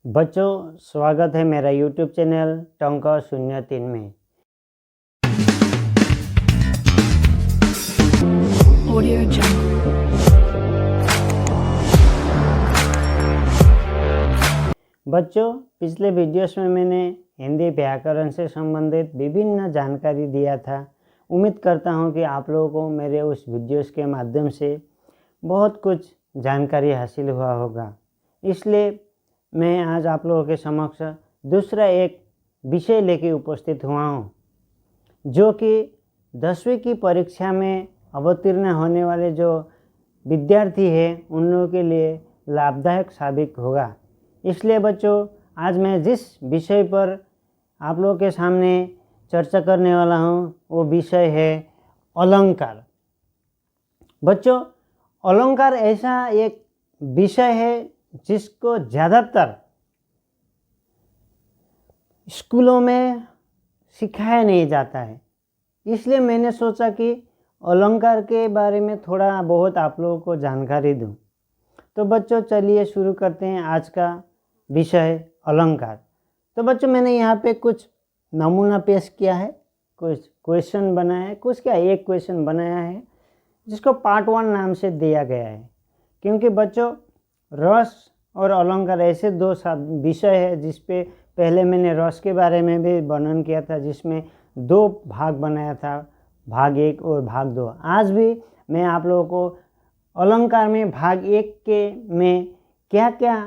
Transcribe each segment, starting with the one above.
बच्चों, स्वागत है मेरा YouTube चैनल टंका 03 में। Audio Jungle. बच्चों, पिछले वीडियोस में मैंने हिंदी व्याकरण से संबंधित विभिन्न जानकारी दिया था। उम्मीद करता हूं कि आप लोगों को मेरे उस वीडियोस के माध्यम से बहुत कुछ जानकारी हासिल हुआ होगा। इसलिए मैं आज आप लोगों के समक्ष दूसरा एक विषय लेके उपस्थित हुआ हूँ, जो कि 10वीं की परीक्षा में अवतीर्ण होने वाले जो विद्यार्थी हैं उन लोगों के लिए लाभदायक साबित होगा। इसलिए बच्चों, आज मैं जिस विषय पर आप लोगों के सामने चर्चा करने वाला हूँ वो विषय है अलंकार। बच्चों, अलंकार ऐसा एक विषय है जिसको ज़्यादातर स्कूलों में सिखाया नहीं जाता है। इसलिए मैंने सोचा कि अलंकार के बारे में थोड़ा बहुत आप लोगों को जानकारी दूं। तो बच्चों, चलिए शुरू करते हैं आज का विषय अलंकार। तो बच्चों, मैंने यहाँ पे कुछ नमूना पेश किया है, कुछ क्वेश्चन बनाया है, एक क्वेश्चन बनाया है जिसको पार्ट 1 नाम से दिया गया है। क्योंकि बच्चों, रस और अलंकार ऐसे दो विषय है जिस पे पहले मैंने रस के बारे में भी वर्णन किया था, जिसमें 2 भाग बनाया था, भाग 1 और भाग 2। आज भी मैं आप लोगों को अलंकार में भाग 1 के में क्या क्या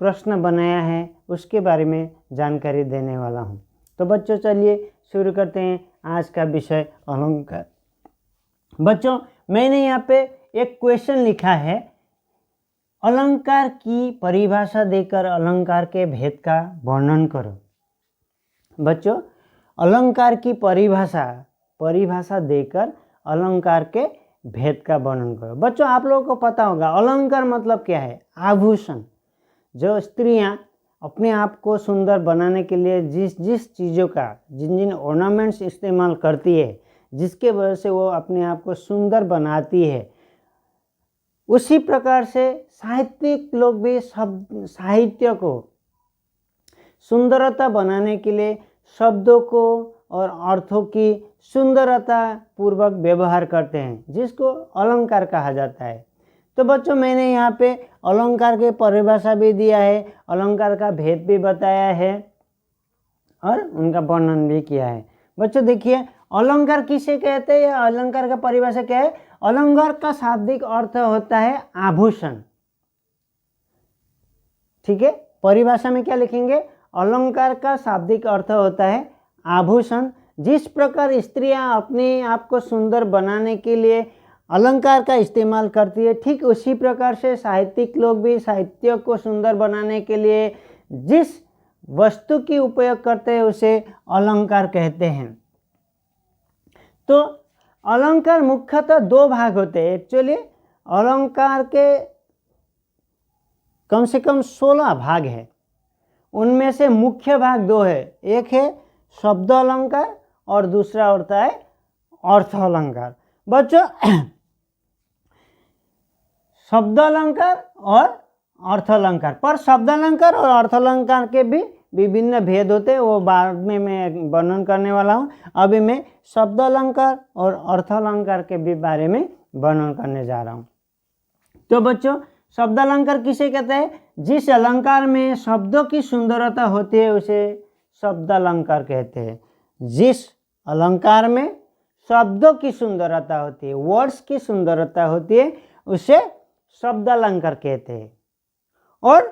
प्रश्न बनाया है उसके बारे में जानकारी देने वाला हूँ। तो बच्चों, चलिए शुरू करते हैं आज का विषय अलंकार। बच्चों, मैंने यहाँ पे एक क्वेश्चन लिखा है, अलंकार की परिभाषा देकर अलंकार के भेद का वर्णन करो। बच्चों, अलंकार की परिभाषा देकर अलंकार के भेद का वर्णन करो। बच्चों, आप लोगों को पता होगा अलंकार मतलब क्या है? आभूषण। जो स्त्रियां अपने आप को सुंदर बनाने के लिए जिस चीज़ों का जिन ऑर्नामेंट्स इस्तेमाल करती है, जिसके वजह से वो अपने आप को सुंदर बनाती है, उसी प्रकार से साहित्यिक लोग भी साहित्य को सुंदरता बनाने के लिए शब्दों को और अर्थों की सुंदरता पूर्वक व्यवहार करते हैं, जिसको अलंकार कहा जाता है। तो बच्चों, मैंने यहाँ पे अलंकार की परिभाषा भी दिया है, अलंकार का भेद भी बताया है और उनका वर्णन भी किया है। बच्चों देखिए, अलंकार किसे कहते हैं या अलंकार का परिभाषा क्या है? अलंकार का शाब्दिक अर्थ होता है आभूषण। ठीक है, परिभाषा में क्या लिखेंगे? अलंकार का शाब्दिक अर्थ होता है आभूषण। जिस प्रकार स्त्रियां अपने आप को सुंदर बनाने के लिए अलंकार का इस्तेमाल करती है, ठीक उसी प्रकार से साहित्यिक लोग भी साहित्य को सुंदर बनाने के लिए जिस वस्तु की उपयोग करते हैं उसे अलंकार कहते हैं। तो अलंकार मुख्यतः 2 भाग होते हैं। एक्चुअली अलंकार के कम से कम 16 भाग है। उनमें से मुख्य भाग 2 है। एक है शब्द अलंकार और दूसरा होता है अर्थ अलंकार। बच्चों, शब्द अलंकार और अर्थ अलंकार, पर शब्द अलंकार और अर्थ अलंकार के भी विभिन्न भेद होते हैं, वो बाद में मैं वर्णन करने वाला हूँ। अभी मैं शब्द अलंकार और अर्थ अलंकार के भी बारे में वर्णन करने जा रहा हूँ। तो बच्चों, शब्द अलंकार किसे कहते हैं? जिस अलंकार में शब्दों की सुंदरता होती है उसे शब्द अलंकार कहते हैं। जिस अलंकार में शब्दों की सुंदरता होती है, वर्ड्स की सुंदरता होती है, उसे शब्द अलंकार कहते हैं। और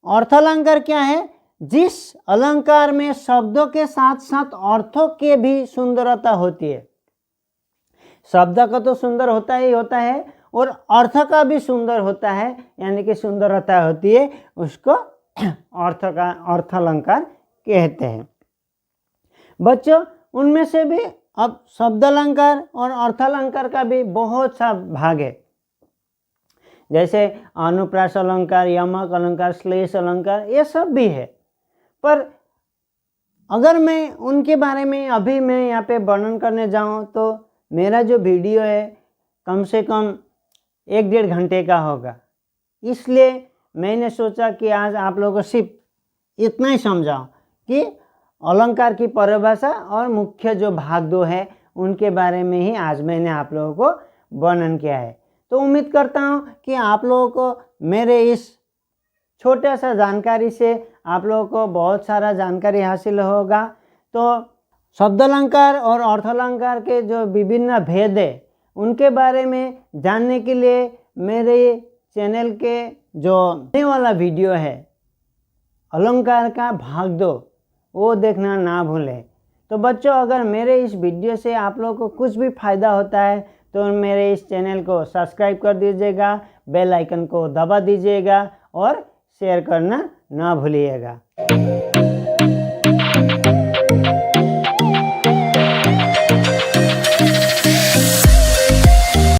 अर्थ अलंकार क्या है? जिस अलंकार में शब्दों के साथ साथ अर्थों के भी सुंदरता होती है। शब्द का तो सुंदर होता ही होता है और अर्थ का भी सुंदर होता है, यानी कि सुंदरता होती है, उसको अर्थ अलंकार कहते हैं। बच्चों, उनमें से भी अब शब्द अलंकार और अर्थ अलंकार का भी बहुत सा भाग है, जैसे अनुप्रास अलंकार, यमक अलंकार, श्लेष अलंकार, ये सब भी है। पर अगर मैं उनके बारे में अभी मैं यहाँ पे वर्णन करने जाऊँ तो मेरा जो वीडियो है कम से कम 1-1.5 घंटे का होगा। इसलिए मैंने सोचा कि आज आप लोगों को सिर्फ इतना ही समझाओ कि अलंकार की परिभाषा और मुख्य जो भाग दो है उनके बारे में ही आज मैंने आप लोगों को वर्णन किया है। तो उम्मीद करता हूँ कि आप लोगों को मेरे इस छोटा सा जानकारी से आप लोगों को बहुत सारा जानकारी हासिल होगा। तो शब्दालंकार और अर्थालंकार के जो विभिन्न भेद है उनके बारे में जानने के लिए मेरे चैनल के जो आने वाला वीडियो है अलंकार का भाग 2 वो देखना ना भूलें। तो बच्चों, अगर मेरे इस वीडियो से आप लोगों को कुछ भी फ़ायदा होता है तो मेरे इस चैनल को सब्सक्राइब कर दीजिएगा, बेल आइकन को दबा दीजिएगा और शेयर करना ना भूलिएगा।